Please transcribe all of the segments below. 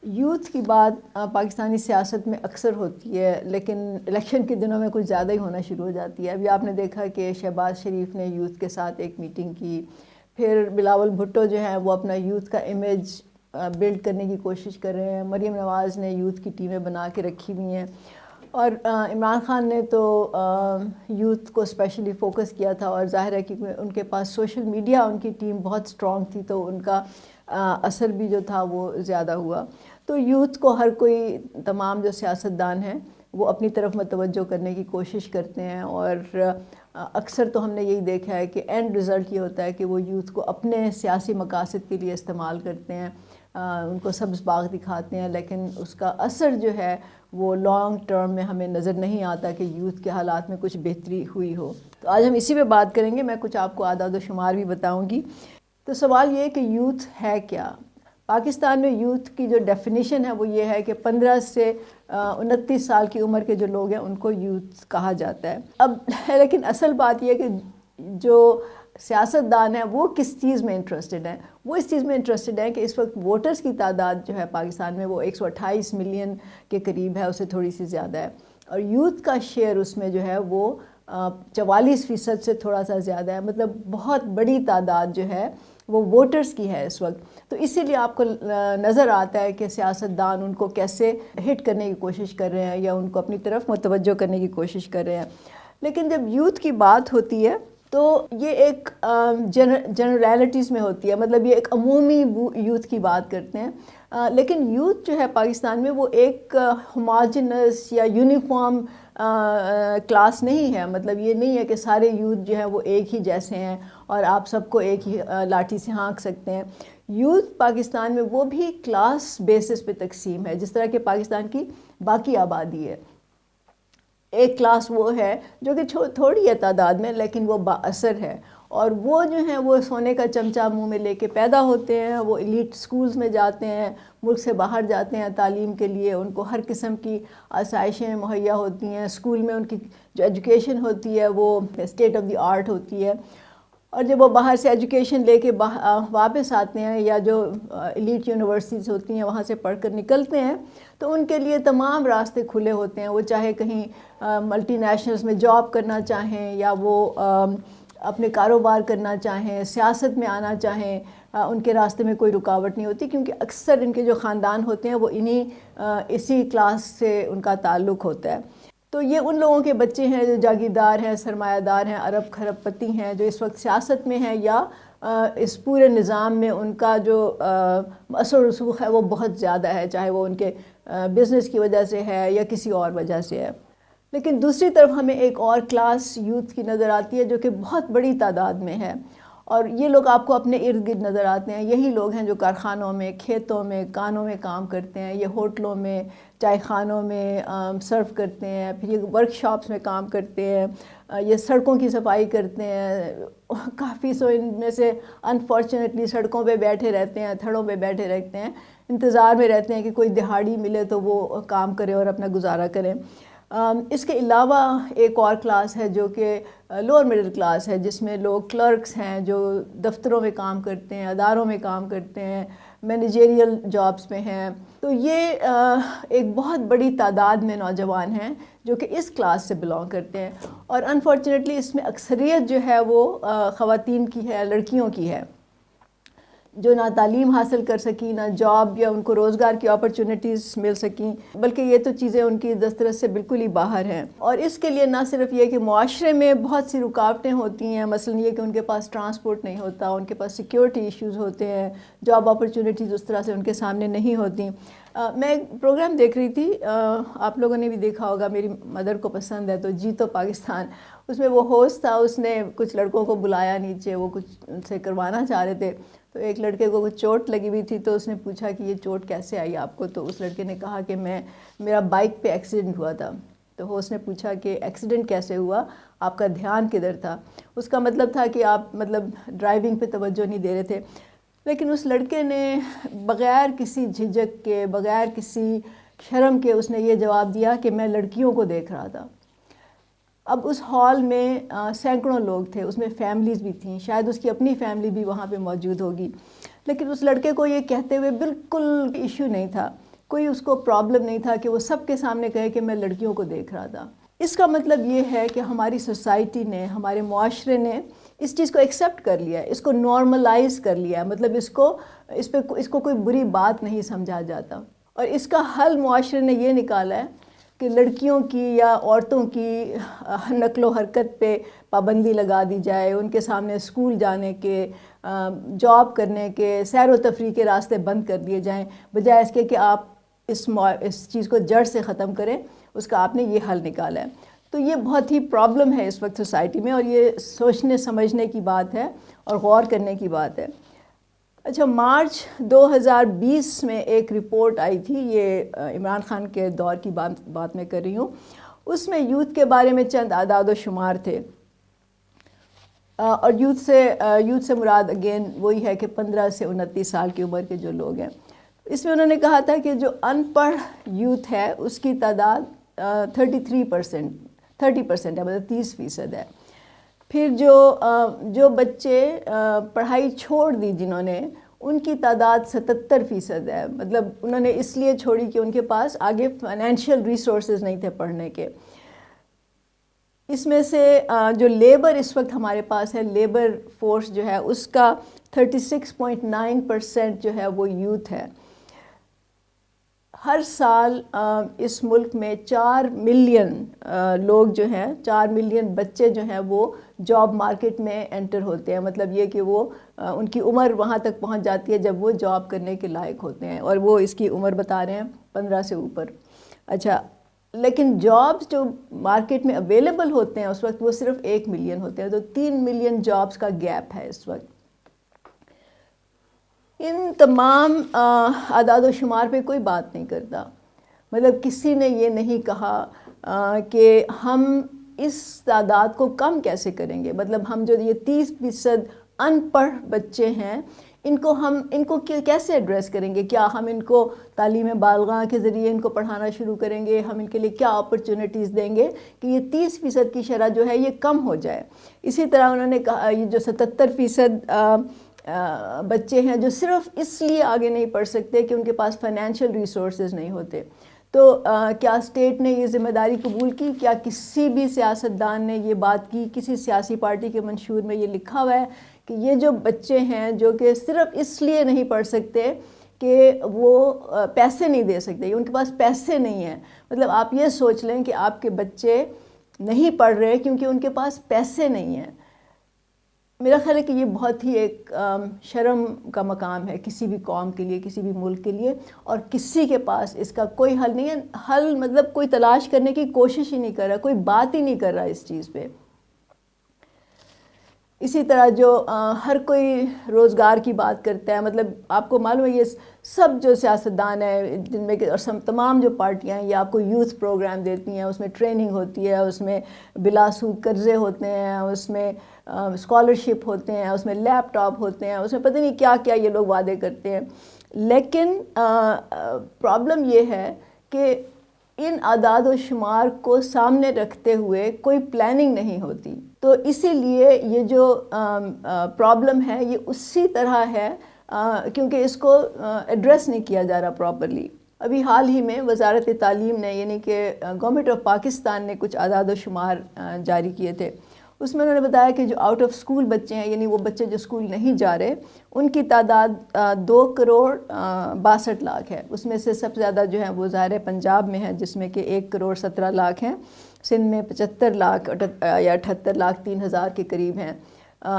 Youth کی بات پاکستانی سیاست میں اکثر ہوتی ہے، لیکن الیکشن کے دنوں میں کچھ زیادہ ہی ہونا شروع ہو جاتی ہے۔ ابھی آپ نے دیکھا کہ شہباز شریف نے یوتھ کے ساتھ ایک میٹنگ کی، پھر بلاول بھٹو جو ہیں وہ اپنا یوتھ کا امیج بلڈ کرنے کی کوشش کر رہے ہیں، مریم نواز نے یوتھ کی ٹیمیں بنا کے رکھی ہوئی ہیں، اور عمران خان نے تو یوتھ کو اسپیشلی فوکس کیا تھا، اور ظاہر ہے کہ ان کے پاس سوشل میڈیا، ان کی ٹیم بہت اسٹرانگ تھی، تو ان کا اثر بھی جو تھا وہ زیادہ ہوا۔ تو یوتھ کو ہر کوئی، تمام جو سیاستدان ہیں وہ اپنی طرف متوجہ کرنے کی کوشش کرتے ہیں، اور اکثر تو ہم نے یہی دیکھا ہے کہ اینڈ رزلٹ یہ ہوتا ہے کہ وہ یوتھ کو اپنے سیاسی مقاصد کے لیے استعمال کرتے ہیں، ان کو سبز باغ دکھاتے ہیں، لیکن اس کا اثر جو ہے وہ لانگ ٹرم میں ہمیں نظر نہیں آتا کہ یوتھ کے حالات میں کچھ بہتری ہوئی ہو۔ تو آج ہم اسی پہ بات کریں گے، میں کچھ آپ کو اعداد و شمار بھی بتاؤں گی۔ تو سوال یہ ہے کہ یوتھ ہے کیا؟ پاکستان میں یوتھ کی جو ڈیفینیشن ہے وہ یہ ہے کہ 15 سے 29 سال کی عمر کے جو لوگ ہیں ان کو یوتھ کہا جاتا ہے۔ اب لیکن اصل بات یہ ہے کہ جو سیاستدان ہیں وہ کس چیز میں انٹرسٹڈ ہیں؟ وہ اس چیز میں انٹرسٹڈ ہیں کہ اس وقت ووٹرز کی تعداد جو ہے پاکستان میں وہ 128 ملین کے قریب ہے، اسے تھوڑی سی زیادہ ہے، اور یوتھ کا شیئر اس میں جو ہے وہ 44% سے تھوڑا سا زیادہ ہے، مطلب بہت بڑی تعداد جو ہے وہ ووٹرز کی ہے اس وقت۔ تو اسی لیے آپ کو نظر آتا ہے کہ سیاستدان ان کو کیسے ہٹ کرنے کی کوشش کر رہے ہیں یا ان کو اپنی طرف متوجہ کرنے کی کوشش کر رہے ہیں۔ لیکن جب یوتھ کی بات ہوتی ہے تو یہ ایک جنرلٹیز میں ہوتی ہے، مطلب یہ ایک عمومی یوتھ کی بات کرتے ہیں، لیکن یوتھ جو ہے پاکستان میں وہ ایک ہوموجینس یا یونیفارم کلاس نہیں ہے، مطلب یہ نہیں ہے کہ سارے یوتھ جو ہیں وہ ایک ہی جیسے ہیں اور آپ سب کو ایک ہی لاٹھی سے ہانک سکتے ہیں۔ یوتھ پاکستان میں وہ بھی کلاس بیسس پہ تقسیم ہے، جس طرح کہ پاکستان کی باقی آبادی ہے۔ ایک کلاس وہ ہے جو کہ تھوڑی ہے تعداد میں لیکن وہ با اثر ہے، اور وہ جو ہیں وہ سونے کا چمچہ منہ میں لے کے پیدا ہوتے ہیں، وہ ایلیٹ سکولز میں جاتے ہیں، ملک سے باہر جاتے ہیں تعلیم کے لیے، ان کو ہر قسم کی آسائشیں مہیا ہوتی ہیں، اسکول میں ان کی جو ایجوکیشن ہوتی ہے وہ اسٹیٹ آف دی آرٹ ہوتی ہے، اور جب وہ باہر سے ایجوکیشن لے کے واپس آتے ہیں یا جو ایلیٹ یونیورسٹیز ہوتی ہیں وہاں سے پڑھ کر نکلتے ہیں تو ان کے لیے تمام راستے کھلے ہوتے ہیں، وہ چاہے کہیں ملٹی نیشنلز میں جاب کرنا چاہیں یا وہ اپنے کاروبار کرنا چاہیں، سیاست میں آنا چاہیں، ان کے راستے میں کوئی رکاوٹ نہیں ہوتی، کیونکہ اکثر ان کے جو خاندان ہوتے ہیں وہ اسی کلاس سے ان کا تعلق ہوتا ہے۔ تو یہ ان لوگوں کے بچے ہیں جو جاگیردار ہیں، سرمایہ دار ہیں، ارب کھرب پتی ہیں، جو اس وقت سیاست میں ہیں یا اس پورے نظام میں ان کا جو اثر و رسوخ ہے وہ بہت زیادہ ہے، چاہے وہ ان کے بزنس کی وجہ سے ہے یا کسی اور وجہ سے ہے۔ لیکن دوسری طرف ہمیں ایک اور کلاس یوتھ کی نظر آتی ہے جو کہ بہت بڑی تعداد میں ہے، اور یہ لوگ آپ کو اپنے ارد گرد نظر آتے ہیں۔ یہی لوگ ہیں جو کارخانوں میں، کھیتوں میں، کانوں میں کام کرتے ہیں، یہ ہوٹلوں میں، چائے خانوں میں سرو کرتے ہیں، پھر یہ ورک شاپس میں کام کرتے ہیں، یہ سڑکوں کی صفائی کرتے ہیں، کافی سو ان میں سے انفارچونیٹلی سڑکوں پہ بیٹھے رہتے ہیں، تھڑوں پہ بیٹھے رہتے ہیں، انتظار میں رہتے ہیں کہ کوئی دہاڑی ملے تو وہ کام کرے اور اپنا گزارا کریں۔ اس کے علاوہ ایک اور کلاس ہے جو کہ لوور مڈل کلاس ہے، جس میں لوگ کلرکس ہیں جو دفتروں میں کام کرتے ہیں، اداروں میں کام کرتے ہیں، مینیجریل جابس میں ہیں۔ تو یہ ایک بہت بڑی تعداد میں نوجوان ہیں جو کہ اس کلاس سے بلانگ کرتے ہیں، اور انفارچونیٹلی اس میں اکثریت جو ہے وہ خواتین کی ہے، لڑکیوں کی ہے، جو نہ تعلیم حاصل کر سکی، نہ جاب یا ان کو روزگار کی اپرچونیٹیز مل سکیں، بلکہ یہ تو چیزیں ان کی دسترس سے بالکل ہی باہر ہیں۔ اور اس کے لیے نہ صرف یہ کہ معاشرے میں بہت سی رکاوٹیں ہوتی ہیں، مثلا یہ کہ ان کے پاس ٹرانسپورٹ نہیں ہوتا، ان کے پاس سیکیورٹی ایشوز ہوتے ہیں، جاب اپرچونیٹیز اس طرح سے ان کے سامنے نہیں ہوتی۔ میں ایک پروگرام دیکھ رہی تھی، آپ لوگوں نے بھی دیکھا ہوگا، میری مدر کو پسند ہے، تو جیتو پاکستان، اس میں وہ ہوسٹ تھا، اس نے کچھ لڑکوں کو بلایا نیچے، وہ کچھ ان سے کروانا چاہ رہے تھے، تو ایک لڑکے کو کچھ چوٹ لگی ہوئی تھی، تو اس نے پوچھا کہ یہ چوٹ کیسے آئی آپ کو؟ تو اس لڑکے نے کہا کہ میرا بائک پہ ایکسیڈنٹ ہوا تھا۔ تو ہوسٹ نے پوچھا کہ ایکسیڈنٹ کیسے ہوا، آپ کا دھیان کدھر تھا؟ اس کا مطلب تھا کہ آپ ڈرائیونگ پہ توجہ نہیں دے رہے تھے، لیکن اس لڑکے نے بغیر کسی جھجک کے، بغیر کسی شرم کے اس نے یہ جواب دیا کہ میں لڑکیوں کو دیکھ رہا تھا۔ اب اس ہال میں سینکڑوں لوگ تھے، اس میں فیملیز بھی تھیں، شاید اس کی اپنی فیملی بھی وہاں پہ موجود ہوگی، لیکن اس لڑکے کو یہ کہتے ہوئے بالکل ایشو نہیں تھا کوئی اس کو پرابلم نہیں تھا کہ وہ سب کے سامنے کہے کہ میں لڑکیوں کو دیکھ رہا تھا۔ اس کا مطلب یہ ہے کہ ہماری سوسائٹی نے، ہمارے معاشرے نے اس چیز کو ایکسیپٹ کر لیا ہے، اس کو نارملائز کر لیا ہے، مطلب اس کو کوئی بری بات نہیں سمجھا جاتا۔ اور اس کا حل معاشرے نے یہ نکالا ہے کہ لڑکیوں کی یا عورتوں کی نقل و حرکت پہ پابندی لگا دی جائے، ان کے سامنے اسکول جانے کے، جاب کرنے کے، سیر و تفریح کے راستے بند کر دیے جائیں، بجائے اس کے کہ آپ اس چیز کو جڑ سے ختم کریں۔ اس کا آپ نے یہ حل نکالا ہے۔ تو یہ بہت ہی پرابلم ہے اس وقت سوسائٹی میں، اور یہ سوچنے سمجھنے کی بات ہے اور غور کرنے کی بات ہے۔ اچھا، مارچ 2020 میں ایک رپورٹ آئی تھی، یہ عمران خان کے دور کی بات میں کر رہی ہوں۔ اس میں یوتھ کے بارے میں چند اعداد و شمار تھے، اور یوتھ سے مراد اگین وہی ہے کہ 15 سے 29 سال کی عمر کے جو لوگ ہیں۔ اس میں انہوں نے کہا تھا کہ جو ان پڑھ یوتھ ہے اس کی تعداد 30% ہے، مطلب 30% ہے۔ پھر جو بچے پڑھائی چھوڑ دی جنہوں نے، ان کی تعداد 77% ہے، مطلب انہوں نے اس لیے چھوڑی کہ ان کے پاس آگے فائنینشیل ریسورسز نہیں تھے پڑھنے کے۔ اس میں سے جو لیبر اس وقت ہمارے پاس ہے، لیبر فورس جو ہے اس کا 36.9% جو ہے وہ یوتھ ہے۔ ہر سال اس ملک میں 4 ملین لوگ جو ہیں، 4 ملین بچے جو ہیں وہ جاب مارکیٹ میں انٹر ہوتے ہیں، مطلب یہ کہ وہ ان کی عمر وہاں تک پہنچ جاتی ہے جب وہ جاب کرنے کے لائق ہوتے ہیں، اور وہ اس کی عمر بتا رہے ہیں 15 سے اوپر۔ اچھا، لیکن جابز جو مارکیٹ میں اویلیبل ہوتے ہیں اس وقت وہ صرف 1 ملین ہوتے ہیں، تو 3 ملین جابز کا گیپ ہے اس وقت۔ ان تمام اعداد و شمار پہ کوئی بات نہیں کرتا، مطلب کسی نے یہ نہیں کہا کہ ہم اس تعداد کو کم کیسے کریں گے، مطلب ہم جو یہ 30% ان پڑھ بچے ہیں ان کو کیسے ایڈریس کریں گے؟ کیا ہم ان کو تعلیم بالغاں کے ذریعے ان کو پڑھانا شروع کریں گے؟ ہم ان کے لیے کیا اپرچونٹیز دیں گے کہ یہ 30% کی شرح جو ہے یہ کم ہو جائے؟ اسی طرح انہوں نے کہا یہ جو 77% بچے ہیں جو صرف اس لیے آگے نہیں پڑھ سکتے کہ ان کے پاس فائنینشیل ریسورسز نہیں ہوتے، تو کیا اسٹیٹ نے یہ ذمہ داری قبول کی؟ کیا کسی بھی سیاستدان نے یہ بات کی؟ کسی سیاسی پارٹی کے منشور میں یہ لکھا ہوا ہے کہ یہ جو بچے ہیں جو کہ صرف اس لیے نہیں پڑھ سکتے کہ وہ پیسے نہیں دے سکتے، ان کے پاس پیسے نہیں ہیں، مطلب آپ یہ سوچ لیں کہ آپ کے بچے نہیں پڑھ رہے کیونکہ ان کے پاس پیسے نہیں ہیں؟ میرا خیال ہے کہ یہ بہت ہی ایک شرم کا مقام ہے کسی بھی قوم کے لیے، کسی بھی ملک کے لیے، اور کسی کے پاس اس کا کوئی حل نہیں ہے۔ حل مطلب کوئی تلاش کرنے کی کوشش ہی نہیں کر رہا، کوئی بات ہی نہیں کر رہا اس چیز پہ۔ اسی طرح جو ہر کوئی روزگار کی بات کرتا ہے، مطلب آپ کو معلوم ہے یہ سب جو سیاستدان ہیں جن میں کہ تمام جو پارٹیاں ہیں یہ آپ کو یوتھ پروگرام دیتی ہیں، اس میں ٹریننگ ہوتی ہے، اس میں بلا سود قرضے ہوتے ہیں، اس میں اسکالرشپ ہوتے ہیں، اس میں لیپ ٹاپ ہوتے ہیں، اس میں پتہ نہیں کیا کیا یہ لوگ وعدے کرتے ہیں۔ لیکن پرابلم یہ ہے کہ ان اعداد و شمار کو سامنے رکھتے ہوئے کوئی پلاننگ نہیں ہوتی، تو اسی لیے یہ جو پرابلم ہے یہ اسی طرح ہے کیونکہ اس کو ایڈریس نہیں کیا جا رہا پراپرلی۔ ابھی حال ہی میں وزارت تعلیم نے یعنی کہ گورنمنٹ آف پاکستان نے کچھ اعداد و شمار جاری کیے تھے، اس میں انہوں نے بتایا کہ جو آؤٹ آف اسکول بچے ہیں، یعنی وہ بچے جو اسکول نہیں جا رہے، ان کی تعداد 2,62,00,000 ہے۔ اس میں سے سب سے زیادہ جو ہے وہ ظاہر پنجاب میں ہے جس میں کہ 1,17,00,000 ہیں، سندھ میں 75,00,000 یا 78,03,000 کے قریب ہیں،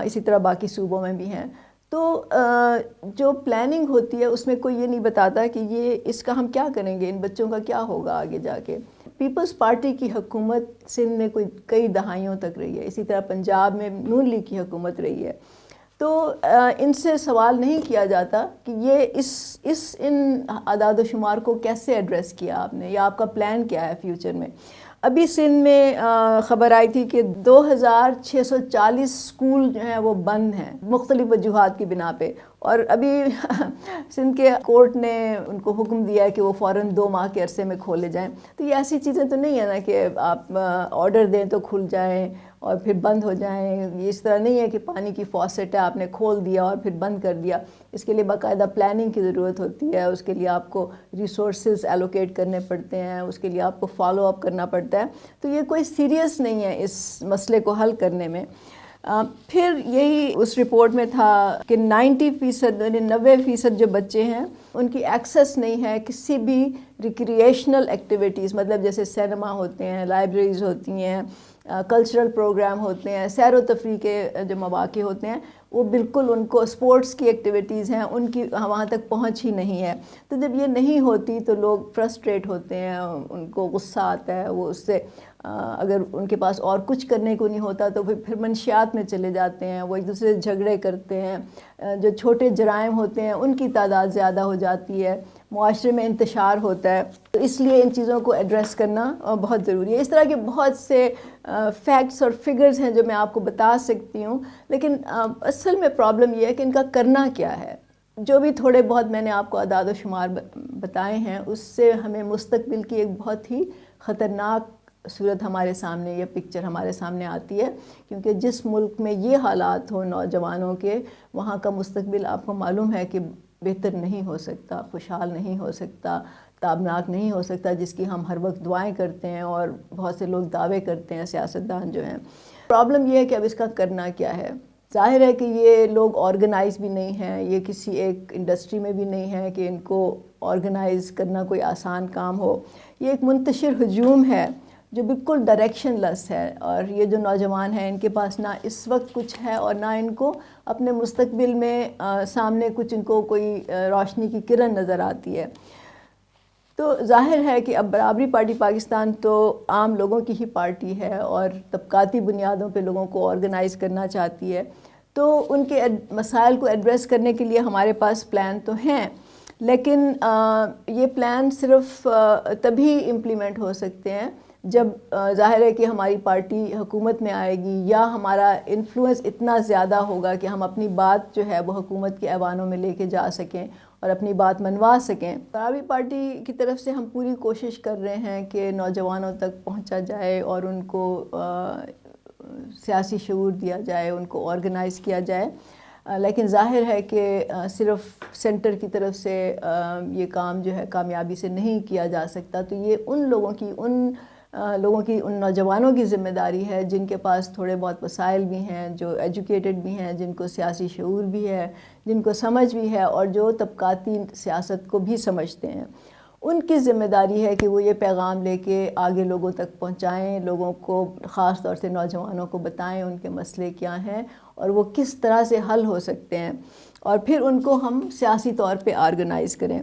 اسی طرح باقی صوبوں میں بھی ہیں۔ تو جو پلاننگ ہوتی ہے اس میں کوئی یہ نہیں بتاتا کہ اس کا ہم کیا کریں گے، ان بچوں کا کیا ہوگا آگے جا کے۔ پیپلز پارٹی کی حکومت سندھ میں کئی دہائیوں تک رہی ہے، اسی طرح پنجاب میں نون لیگ کی حکومت رہی ہے، تو ان سے سوال نہیں کیا جاتا کہ یہ ان اعداد و شمار کو کیسے ایڈریس کیا آپ نے، یا آپ کا پلان کیا ہے فیوچر میں۔ ابھی سندھ میں خبر آئی تھی کہ 2,640 اسکول جو ہیں وہ بند ہیں مختلف وجوہات کی بنا پہ، اور ابھی سندھ کے کورٹ نے ان کو حکم دیا ہے کہ وہ فوراً 2 ماہ کے عرصے میں کھولے جائیں. تو یہ ایسی چیزیں تو نہیں ہے نا کہ آپ آرڈر دیں تو کھل جائیں اور پھر بند ہو جائیں. یہ اس طرح نہیں ہے کہ پانی کی فوسٹ ہے آپ نے کھول دیا اور پھر بند کر دیا. اس کے لیے باقاعدہ پلاننگ کی ضرورت ہوتی ہے, اس کے لیے آپ کو ریسورسز ایلوکیٹ کرنے پڑتے ہیں, اس کے لیے آپ کو فالو اپ کرنا پڑتا ہے. تو یہ کوئی سیریس نہیں ہے اس مسئلے کو حل کرنے میں. پھر یہی اس رپورٹ میں تھا کہ 90% یعنی 90% جو بچے ہیں ان کی ایکسیس نہیں ہے کسی بھی ریکریشنل ایکٹیویٹیز, مطلب جیسے سینما ہوتے ہیں, لائبریریز ہوتی ہیں, کلچرل پروگرام ہوتے ہیں, سیر و تفریح کے جو مواقع ہوتے ہیں, وہ بالکل ان کو اسپورٹس کی ایکٹیویٹیز ہیں ان کی وہاں تک پہنچ ہی نہیں ہے. تو جب یہ نہیں ہوتی تو لوگ فرسٹریٹ ہوتے ہیں, ان کو غصہ آتا ہے, وہ اس سے اگر ان کے پاس اور کچھ کرنے کو نہیں ہوتا تو پھر منشیات میں چلے جاتے ہیں, وہ ایک دوسرے سے جھگڑے کرتے ہیں, جو چھوٹے جرائم ہوتے ہیں ان کی تعداد زیادہ ہو جاتی ہے, معاشرے میں انتشار ہوتا ہے. تو اس لیے ان چیزوں کو ایڈریس کرنا بہت ضروری ہے. اس طرح کے بہت سے فیکٹس اور فگرز ہیں جو میں آپ کو بتا سکتی ہوں, لیکن اصل میں پرابلم یہ ہے کہ ان کا کرنا کیا ہے. جو بھی تھوڑے بہت میں نے آپ کو اعداد و شمار بتائے ہیں اس سے ہمیں مستقبل کی ایک بہت ہی خطرناک صورت ہمارے سامنے, یہ پکچر ہمارے سامنے آتی ہے. کیونکہ جس ملک میں یہ حالات ہوں نوجوانوں کے, وہاں کا مستقبل آپ کو معلوم ہے کہ بہتر نہیں ہو سکتا, خوشحال نہیں ہو سکتا, تابناک نہیں ہو سکتا, جس کی ہم ہر وقت دعائیں کرتے ہیں اور بہت سے لوگ دعوے کرتے ہیں, سیاستدان جو ہیں. پرابلم یہ ہے کہ اب اس کا کرنا کیا ہے. ظاہر ہے کہ یہ لوگ آرگنائز بھی نہیں ہیں, یہ کسی ایک انڈسٹری میں بھی نہیں ہے کہ ان کو آرگنائز کرنا کوئی آسان کام ہو. یہ ایک منتشر ہجوم ہے جو بالکل ڈائریکشن لیس ہے, اور یہ جو نوجوان ہیں ان کے پاس نہ اس وقت کچھ ہے اور نہ ان کو اپنے مستقبل میں سامنے کچھ ان کو کوئی روشنی کی کرن نظر آتی ہے. تو ظاہر ہے کہ اب برابری پارٹی پاکستان تو عام لوگوں کی ہی پارٹی ہے اور طبقاتی بنیادوں پہ لوگوں کو آرگنائز کرنا چاہتی ہے. تو ان کے مسائل کو ایڈریس کرنے کے لیے ہمارے پاس پلان تو ہیں, لیکن یہ پلان صرف تبھی امپلیمنٹ ہو سکتے ہیں جب ظاہر ہے کہ ہماری پارٹی حکومت میں آئے گی, یا ہمارا انفلوئنس اتنا زیادہ ہوگا کہ ہم اپنی بات جو ہے وہ حکومت کے ایوانوں میں لے کے جا سکیں اور اپنی بات منوا سکیں. برابری پارٹی کی طرف سے ہم پوری کوشش کر رہے ہیں کہ نوجوانوں تک پہنچا جائے اور ان کو سیاسی شعور دیا جائے, ان کو آرگنائز کیا جائے. لیکن ظاہر ہے کہ صرف سینٹر کی طرف سے یہ کام جو ہے کامیابی سے نہیں کیا جا سکتا. تو یہ ان لوگوں کی ان نوجوانوں کی ذمہ داری ہے جن کے پاس تھوڑے بہت وسائل بھی ہیں, جو ایجوکیٹڈ بھی ہیں, جن کو سیاسی شعور بھی ہے, جن کو سمجھ بھی ہے, اور جو طبقاتی سیاست کو بھی سمجھتے ہیں. ان کی ذمہ داری ہے کہ وہ یہ پیغام لے کے آگے لوگوں تک پہنچائیں, لوگوں کو خاص طور سے نوجوانوں کو بتائیں ان کے مسئلے کیا ہیں اور وہ کس طرح سے حل ہو سکتے ہیں, اور پھر ان کو ہم سیاسی طور پہ آرگنائز کریں.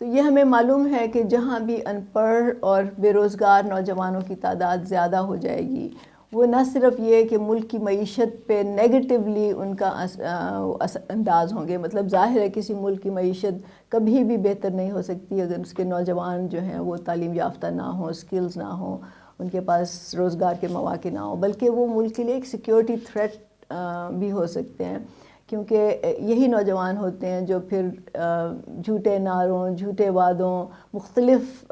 تو یہ ہمیں معلوم ہے کہ جہاں بھی ان پڑھ اور بے روزگار نوجوانوں کی تعداد زیادہ ہو جائے گی, وہ نہ صرف یہ کہ ملک کی معیشت پہ نیگیٹیولی ان کا اثر انداز ہوں گے. مطلب ظاہر ہے کسی ملک کی معیشت کبھی بھی بہتر نہیں ہو سکتی اگر اس کے نوجوان جو ہیں وہ تعلیم یافتہ نہ ہوں, سکلز نہ ہوں, ان کے پاس روزگار کے مواقع نہ ہوں, بلکہ وہ ملک کے لیے ایک سیکیورٹی تھریٹ بھی ہو سکتے ہیں. کیونکہ یہی نوجوان ہوتے ہیں جو پھر جھوٹے نعروں, جھوٹے وعدوں, مختلف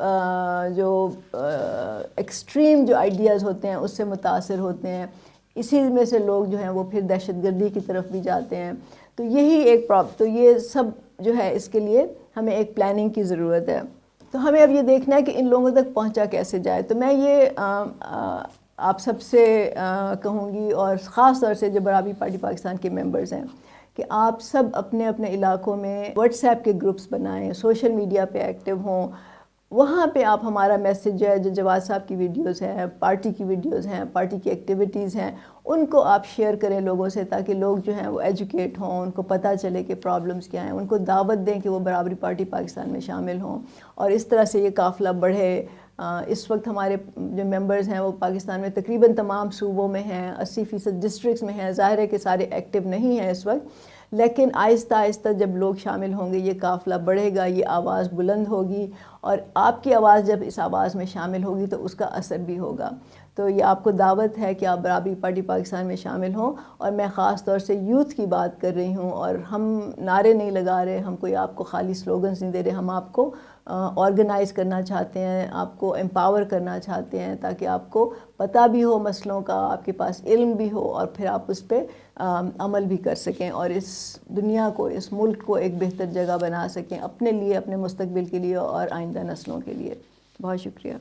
جو ایکسٹریم جو آئیڈیاز ہوتے ہیں اس سے متاثر ہوتے ہیں. اسی میں سے لوگ جو ہیں وہ پھر دہشت گردی کی طرف بھی جاتے ہیں. تو یہی ایک تو یہ سب جو ہے اس کے لیے ہمیں ایک پلاننگ کی ضرورت ہے. تو ہمیں اب یہ دیکھنا ہے کہ ان لوگوں تک پہنچا کیسے جائے. تو میں یہ آپ سب سے کہوں گی, اور خاص طور سے جو برابری پارٹی پاکستان کے ممبرز ہیں, کہ آپ سب اپنے اپنے علاقوں میں واٹس ایپ کے گروپس بنائیں, سوشل میڈیا پہ ایکٹیو ہوں. وہاں پہ آپ ہمارا میسیج جو ہے, جو جواد صاحب کی ویڈیوز ہیں, پارٹی کی ویڈیوز ہیں, پارٹی کی ایکٹیویٹیز ہیں, ان کو آپ شیئر کریں لوگوں سے, تاکہ لوگ جو ہیں وہ ایجوکیٹ ہوں, ان کو پتہ چلے کہ پرابلمز کیا ہیں, ان کو دعوت دیں کہ وہ برابری پارٹی پاکستان میں شامل ہوں, اور اس طرح سے یہ قافلہ بڑھے. اس وقت ہمارے جو ممبرز ہیں وہ پاکستان میں تقریباً تمام صوبوں میں ہیں, 80% ڈسٹرکٹس میں ہیں. ظاہر ہے کہ سارے ایکٹیو نہیں ہیں اس وقت, لیکن آہستہ آہستہ جب لوگ شامل ہوں گے یہ قافلہ بڑھے گا, یہ آواز بلند ہوگی, اور آپ کی آواز جب اس آواز میں شامل ہوگی تو اس کا اثر بھی ہوگا. تو یہ آپ کو دعوت ہے کہ آپ برابری پارٹی پاکستان میں شامل ہوں. اور میں خاص طور سے یوتھ کی بات کر رہی ہوں, اور ہم نعرے نہیں لگا رہے, ہم کوئی آپ کو خالی سلوگنز نہیں دے رہے, ہم آپ کو آرگنائز کرنا چاہتے ہیں, آپ کو امپاور کرنا چاہتے ہیں تاکہ آپ کو پتہ بھی ہو مسئلوں کا, آپ کے پاس علم بھی ہو, اور پھر آپ اس پہ عمل بھی کر سکیں اور اس دنیا کو, اس ملک کو ایک بہتر جگہ بنا سکیں اپنے لیے, اپنے مستقبل کے لیے اور آئندہ نسلوں کے لیے. بہت شکریہ.